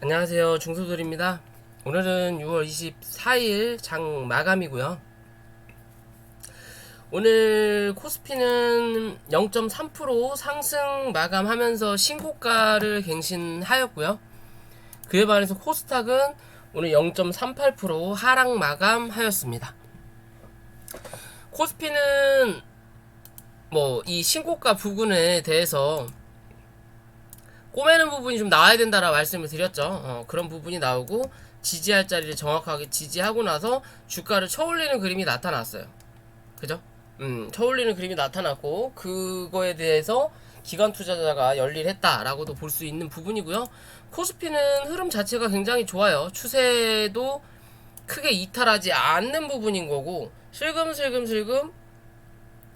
안녕하세요, 중소들입니다. 오늘은 6월 24일 장 마감이고요. 오늘 코스피는 0.3% 상승 마감하면서 신고가를 갱신하였고요. 그에 반해서 코스닥은 오늘 0.38% 하락 마감하였습니다. 코스피는 이 신고가 부분에 대해서 꼬매는 부분이 좀 나와야 된다라고 말씀을 드렸죠. 그런 부분이 나오고 지지할 자리를 정확하게 지지하고 나서 주가를 쳐올리는 그림이 나타났어요. 그죠? 쳐올리는 그림이 나타났고 그거에 대해서 기관 투자자가 열일했다라고도 볼 수 있는 부분이고요. 코스피는 흐름 자체가 굉장히 좋아요. 추세도 크게 이탈하지 않는 부분인 거고 슬금슬금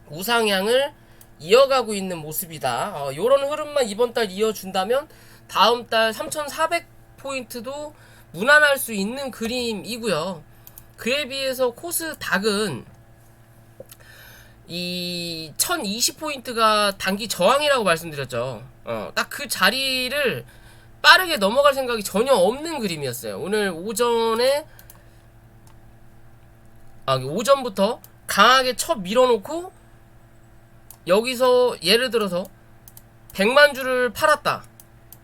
우상향을 이어가고 있는 모습이다. 요런 흐름만 이번 달 이어준다면 다음 달 3,400포인트도 무난할 수 있는 그림이고요. 그에 비해서 코스닥은 이 1020포인트가 단기 저항이라고 말씀드렸죠. 딱 그 자리를 빠르게 넘어갈 생각이 전혀 없는 그림이었어요. 오늘 오전부터 강하게 밀어놓고 여기서 예를 들어서 100만 주를 팔았다.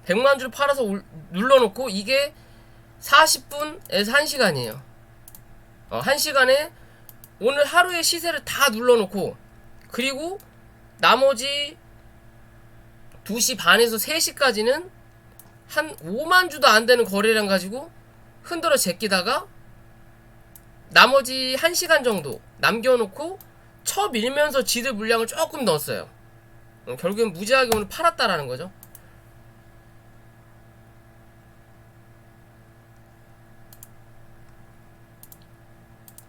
100만 주를 팔아서 눌러놓고 이게 40분에서 1시간이에요. 1시간에 오늘 하루의 시세를 다 눌러놓고 그리고 나머지 2시 반에서 3시까지는 한 5만 주도 안 되는 거래량 가지고 흔들어 제끼다가 나머지 1시간 정도 남겨놓고 밀면서 지들 물량을 조금 넣었어요. 결국엔 무지하게 오늘 팔았다라는 거죠.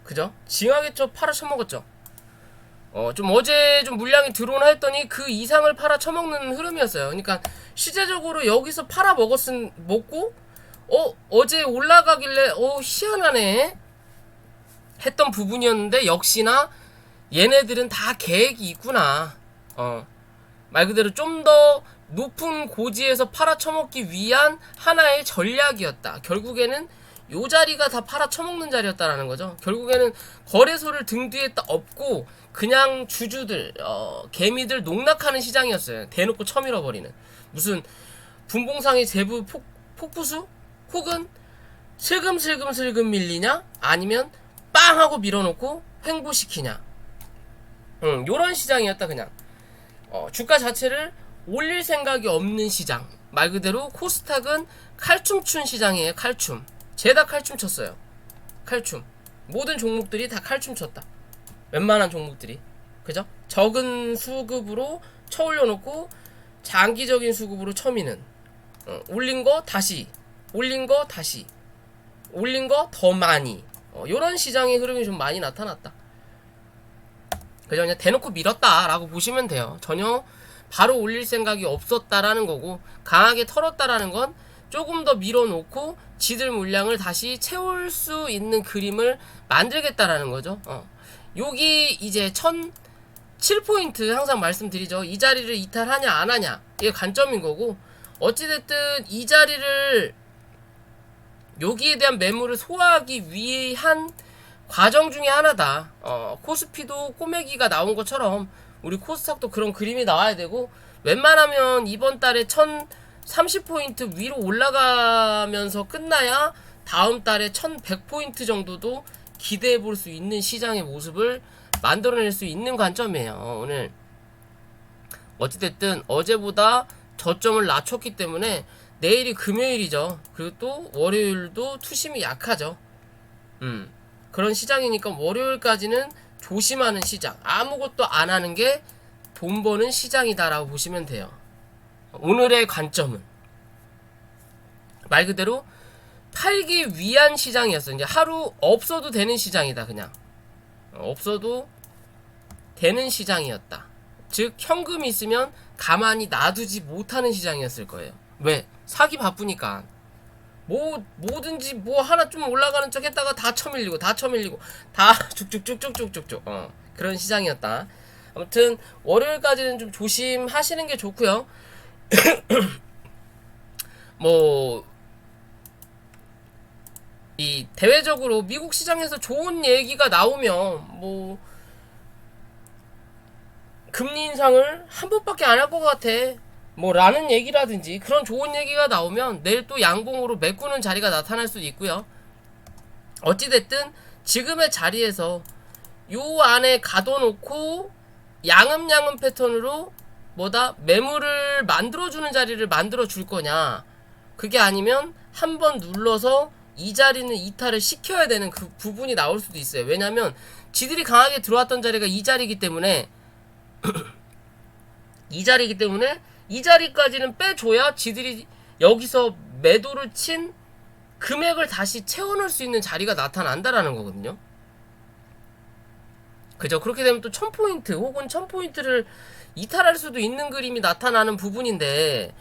그죠? 징하게 팔아 처먹었죠. 좀 어제 좀 물량이 들어오나 했더니 그 이상을 팔아 처먹는 흐름이었어요. 그러니까 시제적으로 여기서 팔아 먹고 어제 올라가길래 희한하네 했던 부분이었는데 역시나 얘네들은 다 계획이 있구나. 말 그대로 좀 더 높은 고지에서 팔아쳐먹기 위한 하나의 전략이었다. 결국에는 요 자리가 다 팔아쳐먹는 자리였다라는 거죠. 결국에는 거래소를 등 뒤에 업고 그냥 주주들, 개미들 농락하는 시장이었어요. 대놓고 쳐밀어버리는. 무슨 분봉상의 재부 폭부수? 혹은 슬금슬금 밀리냐? 아니면 빵 하고 밀어놓고 횡보시키냐? 요런 시장이었다 그냥. 주가 자체를 올릴 생각이 없는 시장. 말 그대로 코스닥은 칼춤 춘 시장이에요. 칼춤. 죄다 칼춤 쳤어요. 칼춤. 모든 종목들이 다 칼춤 쳤다. 웬만한 종목들이. 그죠? 적은 수급으로 쳐올려놓고 장기적인 수급으로 쳐미는. 올린 거 다시. 올린 거 다시. 올린 거 더 많이. 요런 시장의 흐름이 좀 많이 나타났다. 그죠? 그냥 대놓고 밀었다라고 보시면 돼요. 전혀 바로 올릴 생각이 없었다라는 거고 강하게 털었다라는 건 조금 더 밀어놓고 지들 물량을 다시 채울 수 있는 그림을 만들겠다라는 거죠. 여기 이제 1007포인트 항상 말씀드리죠. 이 자리를 이탈하냐 안 하냐 이게 관점인 거고 어찌됐든 이 자리를 여기에 대한 매물을 소화하기 위한 과정 중에 하나다. 코스피도 꼬매기가 나온 것처럼 우리 코스닥도 그런 그림이 나와야 되고 웬만하면 이번 달에 1030포인트 위로 올라가면서 끝나야 다음 달에 1100포인트 정도도 기대해 볼 수 있는 시장의 모습을 만들어낼 수 있는 관점이에요. 오늘 어찌됐든 어제보다 저점을 낮췄기 때문에 내일이 금요일이죠. 그리고 또 월요일도 투심이 약하죠. 그런 시장이니까 월요일까지는 조심하는 시장, 아무것도 안 하는 게 돈 버는 시장이다라고 보시면 돼요. 오늘의 관점은 말 그대로 팔기 위한 시장이었어. 이제 하루 없어도 되는 시장이다. 그냥 없어도 되는 시장이었다. 즉 현금이 있으면 가만히 놔두지 못하는 시장이었을 거예요. 왜? 사기 바쁘니까. 뭐든지 하나 좀 올라가는 척 했다가 다 쳐밀리고 다 쭉쭉쭉쭉쭉쭉 그런 시장이었다. 아무튼 월요일까지는 좀 조심하시는 게 좋고요. 대외적으로 미국 시장에서 좋은 얘기가 나오면 뭐 금리 인상을 한 번밖에 안 할 것 같아 뭐 라는 얘기라든지 그런 좋은 얘기가 나오면 내일 또 양봉으로 메꾸는 자리가 나타날 수도 있고요. 어찌됐든 지금의 자리에서 요 안에 가둬놓고 양음양음 패턴으로 뭐다 매물을 만들어주는 자리를 만들어줄 거냐, 그게 아니면 한번 눌러서 이 자리는 이탈을 시켜야 되는 그 부분이 나올 수도 있어요. 왜냐면 지들이 강하게 들어왔던 자리가 이 자리이기 때문에 이 자리까지는 빼줘야 지들이 여기서 매도를 친 금액을 다시 채워넣을 수 있는 자리가 나타난다라는 거거든요. 그죠? 그렇게 되면 또 1000포인트 혹은 1000포인트를 이탈할 수도 있는 그림이 나타나는 부분인데,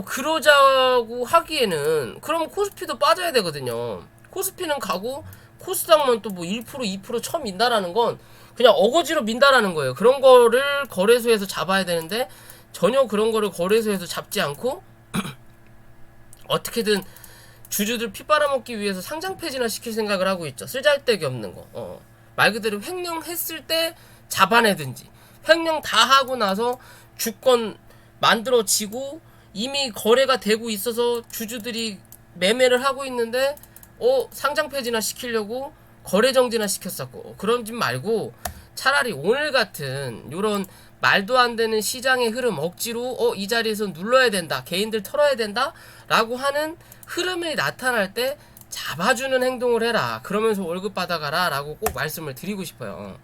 그러자고 하기에는 그럼 코스피도 빠져야 되거든요. 코스피는 가고 코스닥만 또 뭐 1% 2% 처음 민다라는 건 그냥 어거지로 민다라는 거예요. 그런 거를 거래소에서 잡아야 되는데 전혀 그런 거를 거래소에서 잡지 않고 어떻게든 주주들 피 빨아먹기 위해서 상장 폐지나 시킬 생각을 하고 있죠. 쓸잘데기 없는 거. 말 그대로 횡령했을 때 잡아내든지, 횡령 다 하고 나서 주권 만들어지고 이미 거래가 되고 있어서 주주들이 매매를 하고 있는데 상장 폐지나 시키려고 거래 정지나 시켰었고, 그런 짓 말고 차라리 오늘 같은 요런 말도 안 되는 시장의 흐름 억지로 이 자리에서 눌러야 된다, 개인들 털어야 된다 라고 하는 흐름이 나타날 때 잡아주는 행동을 해라, 그러면서 월급 받아가라 라고 꼭 말씀을 드리고 싶어요.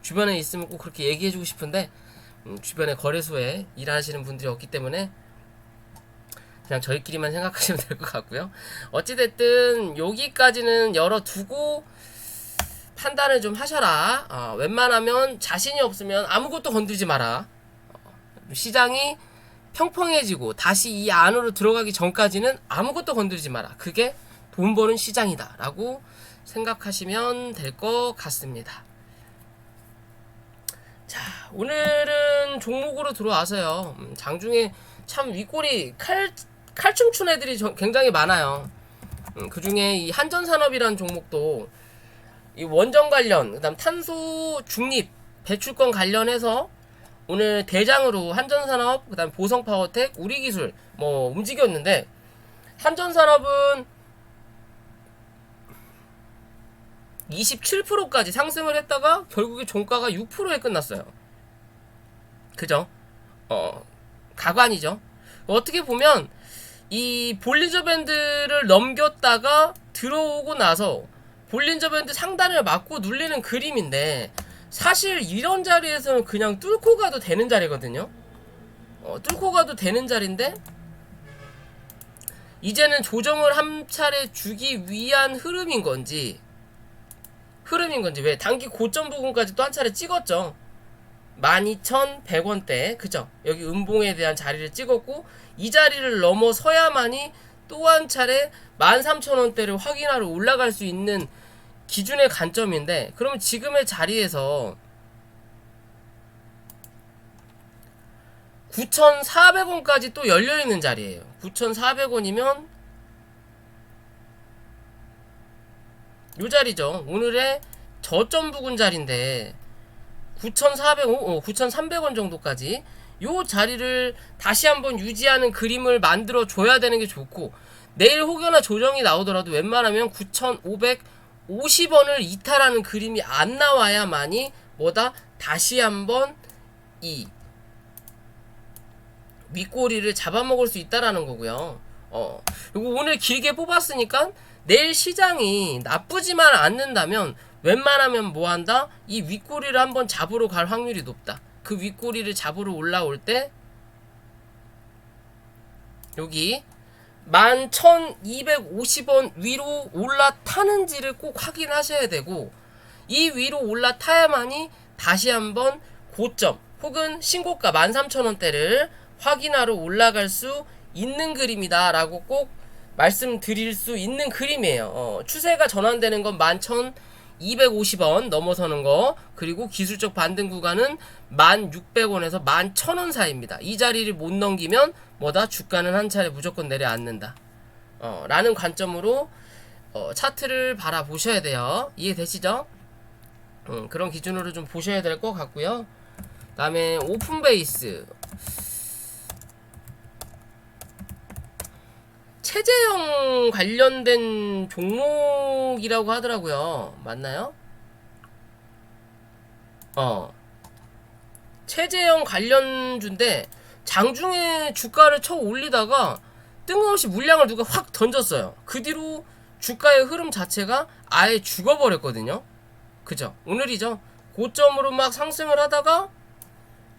주변에 있으면 꼭 그렇게 얘기해주고 싶은데 주변에 거래소에 일하시는 분들이 없기 때문에 그냥 저희끼리만 생각하시면 될 것 같고요. 어찌됐든 여기까지는 열어두고 판단을 좀 하셔라. 웬만하면 자신이 없으면 아무것도 건들지 마라. 시장이 평평해지고 다시 이 안으로 들어가기 전까지는 아무것도 건들지 마라. 그게 돈 버는 시장이다 라고 생각하시면 될 것 같습니다. 자, 오늘은 종목으로 들어와서요, 장중에 참 윗골이 칼춤춘 애들이 굉장히 많아요. 그 중에 이 한전산업이라는 종목도 이 원전 관련, 그 다음 탄소 중립 배출권 관련해서 오늘 대장으로 한전산업, 그 다음 보성파워텍, 우리기술 뭐 움직였는데, 한전산업은 27%까지 상승을 했다가 결국에 종가가 6%에 끝났어요. 그죠? 가관이죠. 어떻게 보면 이 볼린저 밴드를 넘겼다가 들어오고 나서 볼린저 밴드 상단을 맞고 눌리는 그림인데, 사실 이런 자리에서는 그냥 뚫고 가도 되는 자리거든요. 뚫고 가도 되는 자리인데 이제는 조정을 한 차례 주기 위한 흐름인 건지 왜 단기 고점 부분까지 또 한 차례 찍었죠. 12,100원대, 그죠? 여기 음봉에 대한 자리를 찍었고 이 자리를 넘어서야만이 또 한 차례 13,000원대를 확인하러 올라갈 수 있는 기준의 관점인데, 그러면 지금의 자리에서 9,400원까지 또 열려있는 자리예요. 9,400원이면 요 자리죠. 오늘의 저점 부근 자리인데 9,300원 정도까지 요 자리를 다시 한번 유지하는 그림을 만들어 줘야 되는 게 좋고, 내일 혹여나 조정이 나오더라도 웬만하면 9,550원을 이탈하는 그림이 안 나와야만이 뭐다 다시 한번 이 윗꼬리를 잡아먹을 수 있다라는 거고요. 그리고 오늘 길게 뽑았으니까 내일 시장이 나쁘지만 않는다면 웬만하면 뭐한다? 이 윗꼬리를 한번 잡으러 갈 확률이 높다. 그 윗꼬리를 잡으러 올라올 때 여기 11,250원 위로 올라타는지를 꼭 확인하셔야 되고, 이 위로 올라타야만이 다시 한번 고점 혹은 신고가 13,000원대를 확인하러 올라갈 수 있는 그림이다 라고 꼭 말씀드릴 수 있는 그림이에요. 추세가 전환되는 건 11,250원 넘어서는 거, 그리고 기술적 반등 구간은 1,600원에서 11,000원 사이입니다. 이 자리를 못 넘기면 뭐다? 주가는 한 차례 무조건 내려앉는다 라는 관점으로 차트를 바라보셔야 돼요. 이해되시죠? 그런 기준으로 좀 보셔야 될 것 같고요. 그 다음에 오픈베이스 체제형 관련된 종목이라고 하더라고요. 맞나요? 체제형 관련주인데 장중에 주가를 쳐 올리다가 뜬금없이 물량을 누가 확 던졌어요. 그 뒤로 주가의 흐름 자체가 아예 죽어버렸거든요. 그죠? 오늘이죠. 고점으로 막 상승을 하다가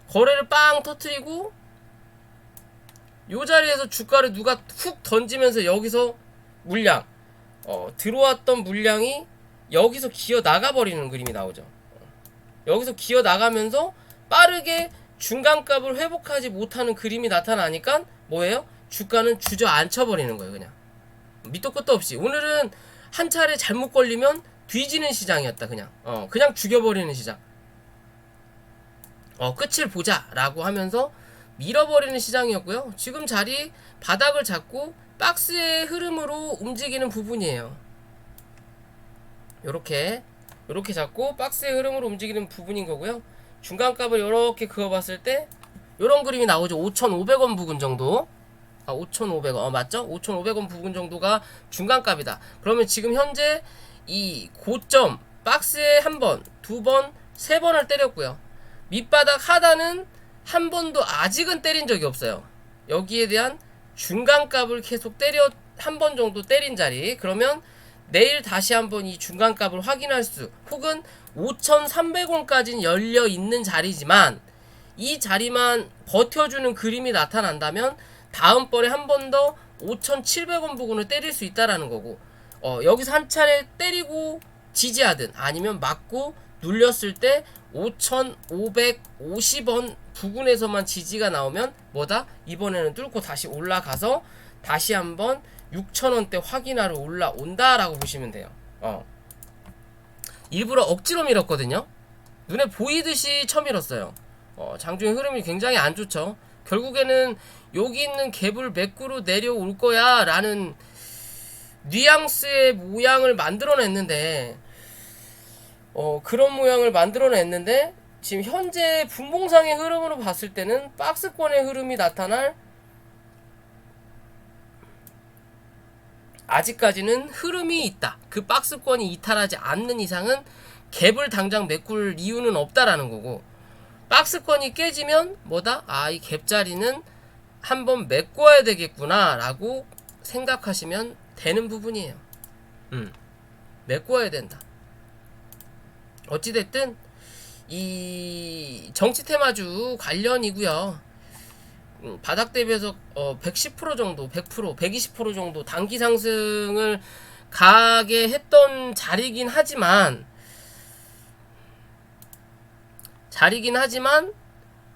거래를 빵 터트리고 요 자리에서 주가를 누가 훅 던지면서 여기서 물량 들어왔던 물량이 여기서 기어 나가버리는 그림이 나오죠. 여기서 기어 나가면서 빠르게 중간값을 회복하지 못하는 그림이 나타나니까 뭐예요? 주가는 주저앉혀버리는 거예요. 그냥 밑도 끝도 없이. 오늘은 한 차례 잘못 걸리면 뒤지는 시장이었다. 그냥 죽여버리는 시장. 끝을 보자 라고 하면서 밀어버리는 시장이었고요. 지금 자리 바닥을 잡고 박스의 흐름으로 움직이는 부분이에요. 요렇게 잡고 박스의 흐름으로 움직이는 부분인 거고요. 중간값을 이렇게 그어봤을 때 요런 그림이 나오죠. 5,500원 부근 정도. 5,500원 맞죠? 5,500원 부근 정도가 중간값이다. 그러면 지금 현재 이 고점 박스에 한 번, 두 번, 세 번을 때렸고요. 밑바닥 하단은 한 번도 아직은 때린 적이 없어요. 여기에 대한 중간값을 계속 한 번 정도 때린 자리. 그러면 내일 다시 한번 이 중간값을 확인할 수, 혹은 5,300원까지는 열려 있는 자리지만 이 자리만 버텨주는 그림이 나타난다면 다음번에 한 번 더 5,700원 부근을 때릴 수 있다라는 거고, 여기서 한 차례 때리고 지지하든 아니면 맞고 눌렸을 때 5,550원 부근에서만 지지가 나오면 뭐다? 이번에는 뚫고 다시 올라가서 다시 한번 6,000원대 확인하러 올라온다라고 보시면 돼요. 일부러 억지로 밀었거든요. 눈에 보이듯이 쳐밀었어요. 장중의 흐름이 굉장히 안 좋죠. 결국에는 여기 있는 갭을 매꾸로 내려올 거야 라는 뉘앙스의 모양을 만들어냈는데, 그런 모양을 만들어냈는데 지금 현재 분봉상의 흐름으로 봤을 때는 박스권의 흐름이 나타날, 아직까지는 흐름이 있다. 그 박스권이 이탈하지 않는 이상은 갭을 당장 메꿀 이유는 없다라는 거고, 박스권이 깨지면 뭐다? 이 갭자리는 한번 메꿔야 되겠구나 라고 생각하시면 되는 부분이에요. 메꿔야 된다. 어찌됐든 이 정치 테마주 관련이고요. 바닥 대비해서 110% 정도, 100%, 120% 정도 단기 상승을 가게 했던 자리긴 하지만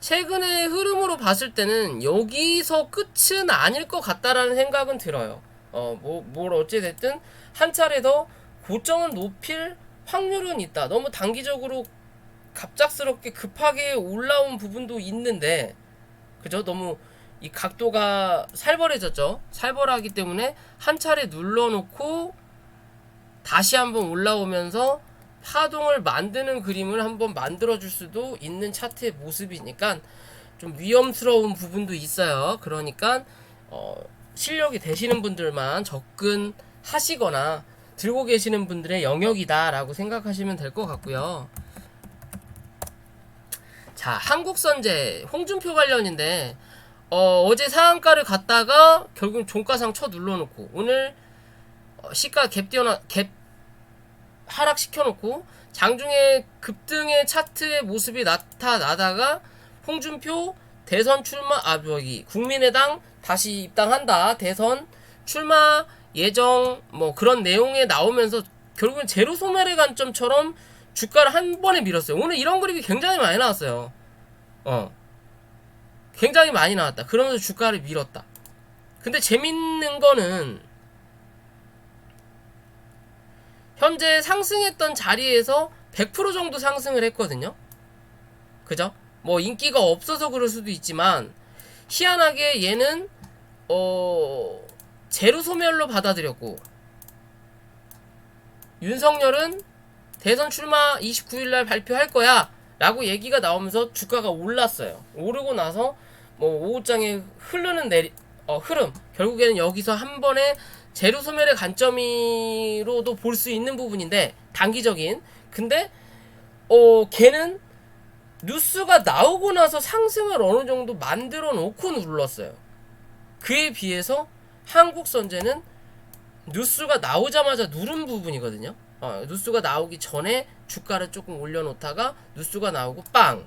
최근의 흐름으로 봤을 때는 여기서 끝은 아닐 것 같다라는 생각은 들어요. 뭘 어찌됐든 한 차례 더 고점을 높일 확률은 있다. 너무 단기적으로 갑작스럽게 급하게 올라온 부분도 있는데, 그죠? 너무 이 각도가 살벌해졌죠. 살벌하기 때문에 한 차례 눌러놓고 다시 한번 올라오면서 파동을 만드는 그림을 한번 만들어줄 수도 있는 차트의 모습이니까 좀 위험스러운 부분도 있어요. 그러니까 실력이 되시는 분들만 접근하시거나 들고 계시는 분들의 영역이다 라고 생각하시면 될 것 같고요. 자, 한국선제 홍준표 관련인데 어제 상한가를 갔다가 결국 종가상 쳐 눌러놓고 오늘 시가 갭 하락시켜놓고 장중에 급등의 차트의 모습이 나타나다가 홍준표 대선 출마, 국민의당 다시 입당한다, 대선 출마 예정, 뭐 그런 내용에 나오면서 결국은 제로 소멸의 관점처럼 주가를 한 번에 밀었어요. 오늘 이런 그림이 굉장히 많이 나왔어요. 굉장히 많이 나왔다. 그러면서 주가를 밀었다. 근데 재밌는 거는 현재 상승했던 자리에서 100% 정도 상승을 했거든요. 그죠? 뭐 인기가 없어서 그럴 수도 있지만 희한하게 얘는 제로 소멸로 받아들였고, 윤석열은 대선 출마 29일날 발표할 거야 라고 얘기가 나오면서 주가가 올랐어요. 오르고 나서 뭐 오후장에 흐르는 흐름, 결국에는 여기서 한 번에 재료 소멸의 관점으로도 볼 수 있는 부분인데, 단기적인. 근데 걔는 뉴스가 나오고 나서 상승을 어느 정도 만들어 놓고 눌렀어요. 그에 비해서 한국선제는 뉴스가 나오자마자 누른 부분이거든요. 뉴스가 나오기 전에 주가를 조금 올려놓다가 뉴스가 나오고 빵!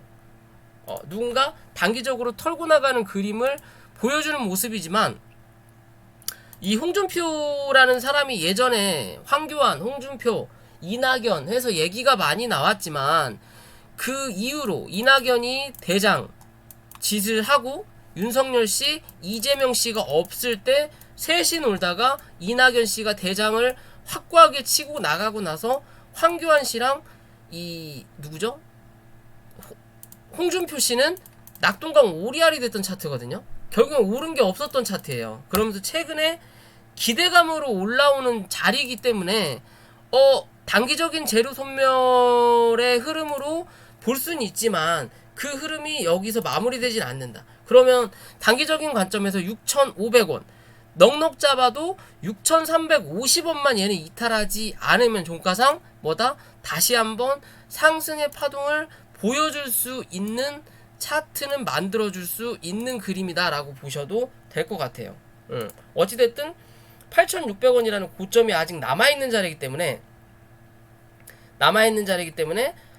누군가 단기적으로 털고 나가는 그림을 보여주는 모습이지만, 이 홍준표라는 사람이 예전에 황교안, 홍준표, 이낙연 해서 얘기가 많이 나왔지만, 그 이후로 이낙연이 대장 짓을 하고 윤석열 씨, 이재명 씨가 없을 때 셋이 놀다가 이낙연 씨가 대장을 확고하게 치고 나가고 나서 황교안 씨랑 누구죠? 홍준표 씨는 낙동강 오리알이 됐던 차트거든요. 결국엔 오른 게 없었던 차트예요. 그러면서 최근에 기대감으로 올라오는 자리이기 때문에 단기적인 재료 소멸의 흐름으로 볼 수는 있지만 그 흐름이 여기서 마무리되진 않는다. 그러면 단기적인 관점에서 6,500원 넉넉 잡아도 6,350원만 얘는 이탈하지 않으면 종가상 뭐다? 다시 한번 상승의 파동을 보여줄 수 있는 차트는 만들어줄 수 있는 그림이다 라고 보셔도 될 것 같아요. 어찌됐든 8,600원이라는 고점이 아직 남아있는 자리이기 때문에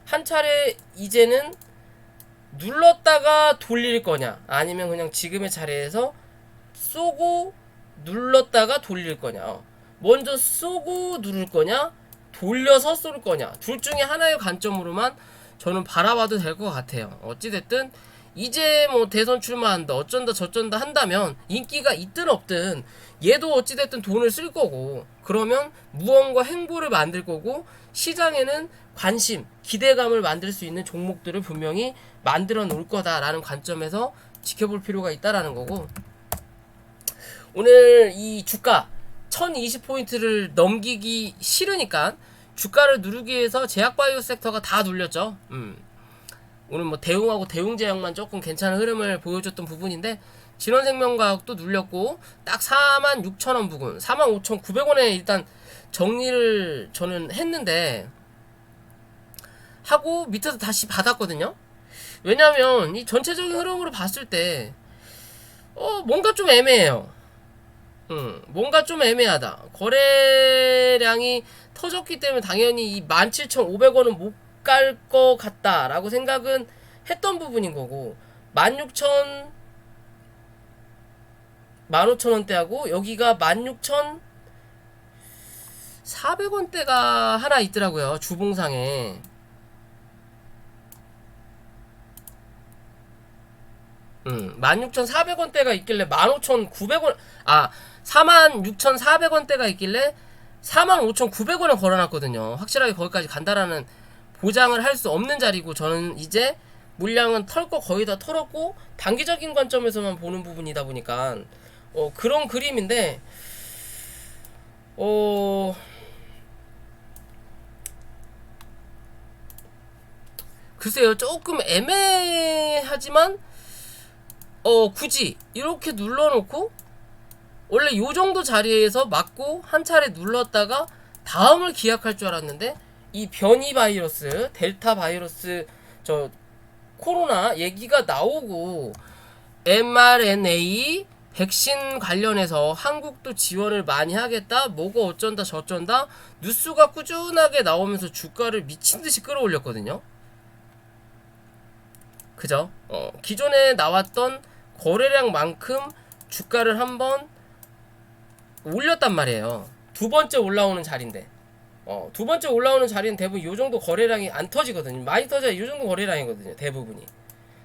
한 차례 이제는 눌렀다가 돌릴 거냐, 아니면 그냥 지금의 자리에서 쏘고 눌렀다가 돌릴 거냐, 먼저 쏘고 누를 거냐, 돌려서 쏠 거냐, 둘 중에 하나의 관점으로만 저는 바라봐도 될 것 같아요. 어찌됐든 이제 뭐 대선 출마한다 어쩐다 저쩐다 한다면 인기가 있든 없든 얘도 어찌됐든 돈을 쓸 거고, 그러면 무언가 행보를 만들 거고, 시장에는 관심, 기대감을 만들 수 있는 종목들을 분명히 만들어 놓을 거다라는 관점에서 지켜볼 필요가 있다라는 거고, 오늘 이 주가 1020포인트를 넘기기 싫으니까 주가를 누르기 위해서 제약바이오 섹터가 다 눌렸죠. 오늘 뭐 대웅하고 대웅제약만 조금 괜찮은 흐름을 보여줬던 부분인데, 진원생명과학도 눌렸고 딱 46,000원 부근, 45,900원에 일단 정리를 저는 했는데, 하고 밑에서 다시 받았거든요. 왜냐면 이 전체적인 흐름으로 봤을 때 뭔가 좀 애매해요. 뭔가 좀 애매하다. 거래량이 터졌기 때문에 당연히 이 17,500원은 못 갈 것 같다라고 생각은 했던 부분인 거고, 16,000 15,000원대하고 여기가 16,400원대가 하나 있더라고요, 주봉상에. 16,400원대가 있길래 15,900원, 46,400원대가 있길래 45,900원에 걸어놨거든요. 확실하게 거기까지 간다라는 보장을 할 수 없는 자리고, 저는 이제 물량은 털 거 거의 다 털었고 단기적인 관점에서만 보는 부분이다 보니까 그런 그림인데, 글쎄요, 조금 애매하지만 굳이 이렇게 눌러놓고 원래 요정도 자리에서 맞고 한 차례 눌렀다가 다음을 기약할 줄 알았는데, 이 변이 바이러스, 델타 바이러스, 저 코로나 얘기가 나오고 mRNA 백신 관련해서 한국도 지원을 많이 하겠다, 뭐가 어쩐다 저쩐다 뉴스가 꾸준하게 나오면서 주가를 미친듯이 끌어올렸거든요. 그죠? 기존에 나왔던 거래량만큼 주가를 한번 올렸단 말이에요. 두 번째 올라오는 자리인데, 두 번째 올라오는 자리는 대부분 요 정도 거래량이 안 터지거든요. 많이 터져야 요 정도 거래량이거든요, 대부분이.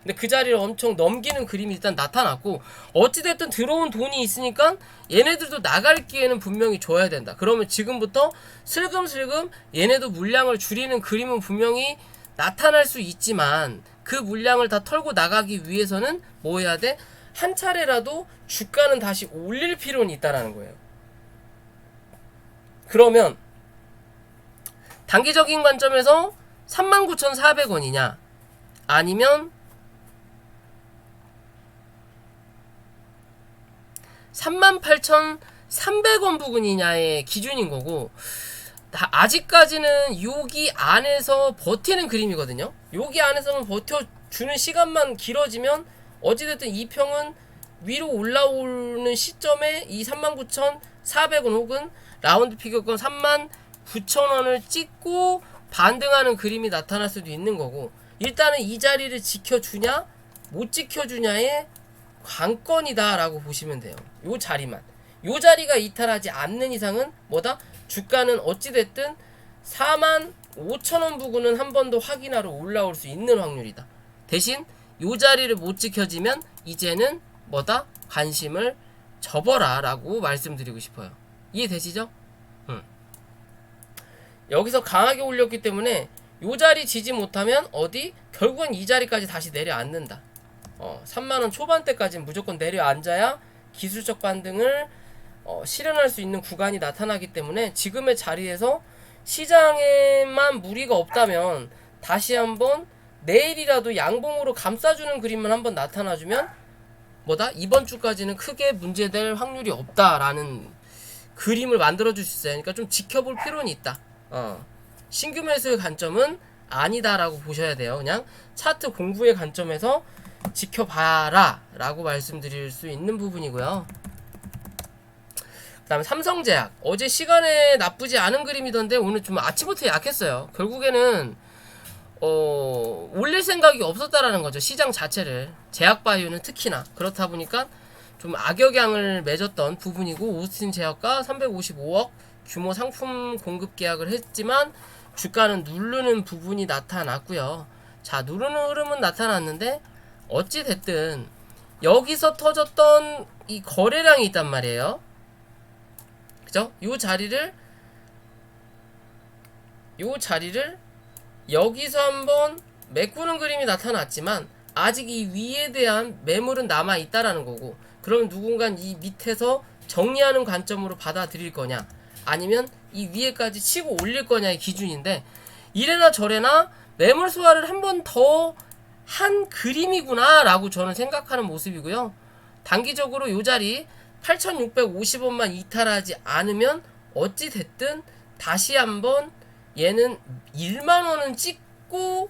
근데 그 자리를 엄청 넘기는 그림이 일단 나타났고, 어찌됐든 들어온 돈이 있으니까 얘네들도 나갈 기회는 분명히 줘야 된다. 그러면 지금부터 슬금슬금 얘네도 물량을 줄이는 그림은 분명히 나타날 수 있지만, 그 물량을 다 털고 나가기 위해서는 뭐 해야 돼? 한 차례라도 주가는 다시 올릴 필요는 있다라는 거예요. 그러면 단기적인 관점에서 39,400원이냐 아니면 38,300원 부근이냐의 기준인 거고, 아직까지는 여기 안에서 버티는 그림이거든요. 여기 안에서만 버텨주는 시간만 길어지면 어찌됐든 이 평은 위로 올라오는 시점에 이 39,400원 혹은 라운드 피겨권 39,000원을 찍고 반등하는 그림이 나타날 수도 있는 거고, 일단은 이 자리를 지켜주냐 못 지켜주냐의 관건이다 라고 보시면 돼요. 요 자리만, 요 자리가 이탈하지 않는 이상은 뭐다? 주가는 어찌됐든 45,000원 부근은 한 번 더 확인하러 올라올 수 있는 확률이다. 대신 요 자리를 못 지켜지면 이제는 뭐다? 관심을 접어라 라고 말씀드리고 싶어요. 이해되시죠? 여기서 강하게 올렸기 때문에 요 자리 지지 못하면 어디? 결국은 이 자리까지 다시 내려앉는다. 3만원 초반대까지는 무조건 내려앉아야 기술적 반등을 실현할 수 있는 구간이 나타나기 때문에 지금의 자리에서 시장에만 무리가 없다면 다시 한번 내일이라도 양봉으로 감싸주는 그림만 한번 나타나주면 뭐다? 이번 주까지는 크게 문제될 확률이 없다라는 그림을 만들어줄 수 있어요. 그러니까 좀 지켜볼 필요는 있다. 신규 매수의 관점은 아니다라고 보셔야 돼요. 그냥 차트 공부의 관점에서 지켜봐라 라고 말씀드릴 수 있는 부분이고요. 그 다음에 삼성제약, 어제 시간에 나쁘지 않은 그림이던데 오늘 좀 아침부터 약했어요. 결국에는 올릴 생각이 없었다라는 거죠. 시장 자체를. 제약바이오는 특히나 그렇다 보니까 좀 악영향을 맺었던 부분이고, 오스틴 제약과 355억 규모 상품 공급 계약을 했지만 주가는 누르는 부분이 나타났고요. 자, 누르는 흐름은 나타났는데 어찌 됐든 여기서 터졌던 이 거래량이 있단 말이에요. 그죠? 요 자리를 여기서 한번 메꾸는 그림이 나타났지만 아직 이 위에 대한 매물은 남아 있다라는 거고, 그럼 누군가 이 밑에서 정리하는 관점으로 받아들일 거냐 아니면 이 위에까지 치고 올릴 거냐의 기준인데, 이래나 저래나 매물 소화를 한 번 더 한 그림이구나 라고 저는 생각하는 모습이고요. 단기적으로 요 자리 8,650원만 이탈하지 않으면 어찌 됐든 다시 한번 얘는 1만원은 찍고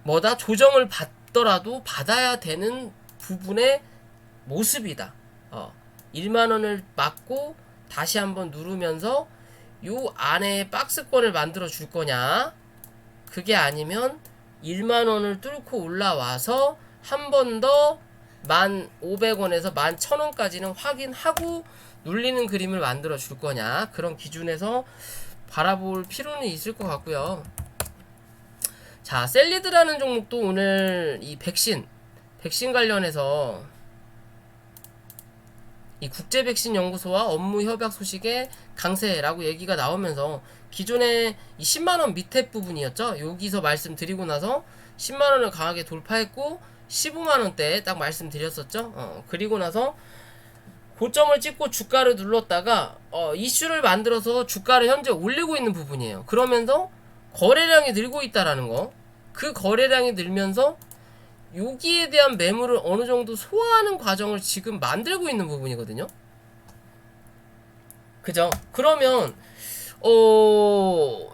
뭐다? 조정을 받더라도 받아야 되는 부분의 모습이다. 1만원을 맞고 다시 한번 누르면서 요 안에 박스권을 만들어 줄 거냐, 그게 아니면 1만원을 뚫고 올라와서 한 번 더 1,500원에서 11,000원까지는 확인하고 눌리는 그림을 만들어 줄 거냐, 그런 기준에서 바라볼 필요는 있을 것 같고요. 자, 셀리드라는 종목도 오늘 이 백신 관련해서 이 국제백신연구소와 업무 협약 소식에 강세라고 얘기가 나오면서 기존에 이 10만원 밑에 부분이었죠. 여기서 말씀드리고 나서 10만원을 강하게 돌파했고 15만원대 딱 말씀드렸었죠. 그리고 나서 고점을 찍고 주가를 눌렀다가 이슈를 만들어서 주가를 현재 올리고 있는 부분이에요. 그러면서 거래량이 늘고 있다라는 거, 그 거래량이 늘면서 여기에 대한 매물을 어느 정도 소화하는 과정을 지금 만들고 있는 부분이거든요. 그죠? 그러면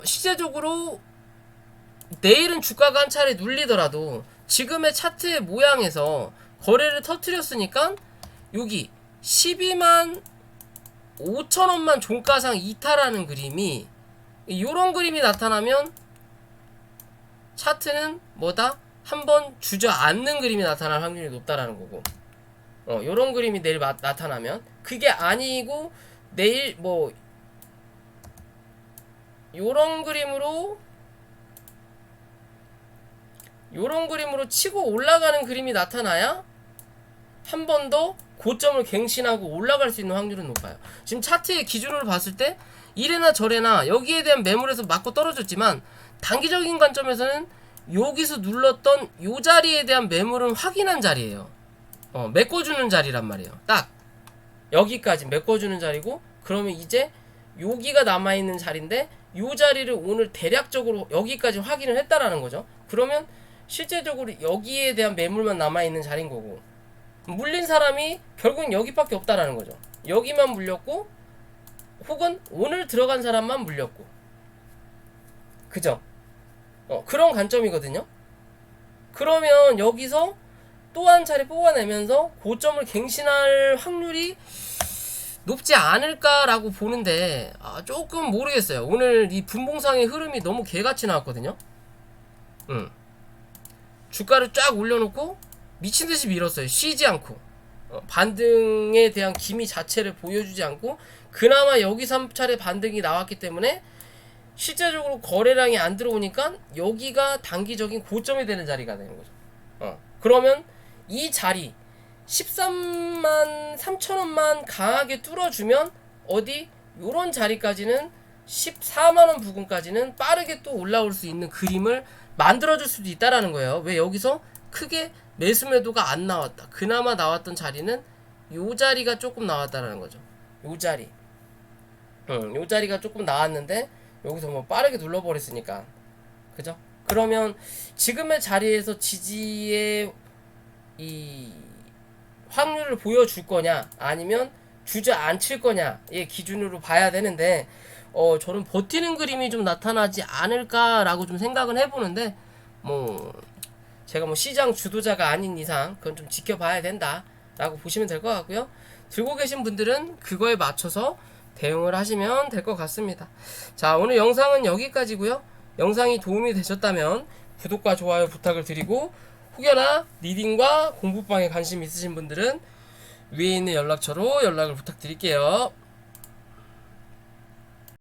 시세적으로 내일은 주가가 한 차례 눌리더라도 지금의 차트의 모양에서 거래를 터뜨렸으니까 여기 12만 5천원만 종가상 이탈하는 그림이, 요런 그림이 나타나면 차트는 뭐다? 한번 주저앉는 그림이 나타날 확률이 높다라는 거고, 요런 그림이 내일 나타나면, 그게 아니고 내일 뭐 요런 그림으로 치고 올라가는 그림이 나타나야 한 번 더 고점을 갱신하고 올라갈 수 있는 확률은 높아요. 지금 차트의 기준으로 봤을 때 이래나 저래나 여기에 대한 매물에서 맞고 떨어졌지만 단기적인 관점에서는 여기서 눌렀던 요 자리에 대한 매물은 확인한 자리예요. 메꿔주는 자리란 말이에요. 딱 여기까지 메꿔주는 자리고, 그러면 이제 여기가 남아있는 자리인데 요 자리를 오늘 대략적으로 여기까지 확인을 했다라는 거죠. 그러면 실제적으로 여기에 대한 매물만 남아있는 자리인 거고, 물린 사람이 결국은 여기밖에 없다라는 거죠. 여기만 물렸고, 혹은 오늘 들어간 사람만 물렸고, 그죠? 그런 관점이거든요. 그러면 여기서 또 한 차례 뽑아내면서 고점을 갱신할 확률이 높지 않을까라고 보는데, 조금 모르겠어요. 오늘 이 분봉상의 흐름이 너무 개같이 나왔거든요. 주가를 쫙 올려놓고 미친듯이 밀었어요. 쉬지 않고. 반등에 대한 기미 자체를 보여주지 않고, 그나마 여기 3차례 반등이 나왔기 때문에 실제적으로 거래량이 안 들어오니까 여기가 단기적인 고점이 되는 자리가 되는 거죠. 그러면 이 자리 13만 3천원만 강하게 뚫어주면 어디 요런 자리까지는 14만원 부근까지는 빠르게 또 올라올 수 있는 그림을 만들어줄 수도 있다라는 거예요. 왜 여기서 크게 매수 매도가 안 나왔다. 그나마 나왔던 자리는 요 자리가 조금 나왔다라는 거죠. 요 자리. 요 자리가 조금 나왔는데 여기서 뭐 빠르게 눌러버렸으니까. 그죠? 그러면 지금의 자리에서 지지의 이 확률을 보여줄 거냐 아니면 주저앉힐 거냐의 기준으로 봐야 되는데, 저는 버티는 그림이 좀 나타나지 않을까라고 좀 생각은 해보는데, 뭐 제가 뭐 시장 주도자가 아닌 이상 그건 좀 지켜봐야 된다라고 보시면 될 것 같고요. 들고 계신 분들은 그거에 맞춰서 대응을 하시면 될 것 같습니다. 자, 오늘 영상은 여기까지고요. 영상이 도움이 되셨다면 구독과 좋아요 부탁을 드리고, 혹여나 리딩과 공부방에 관심 있으신 분들은 위에 있는 연락처로 연락을 부탁드릴게요.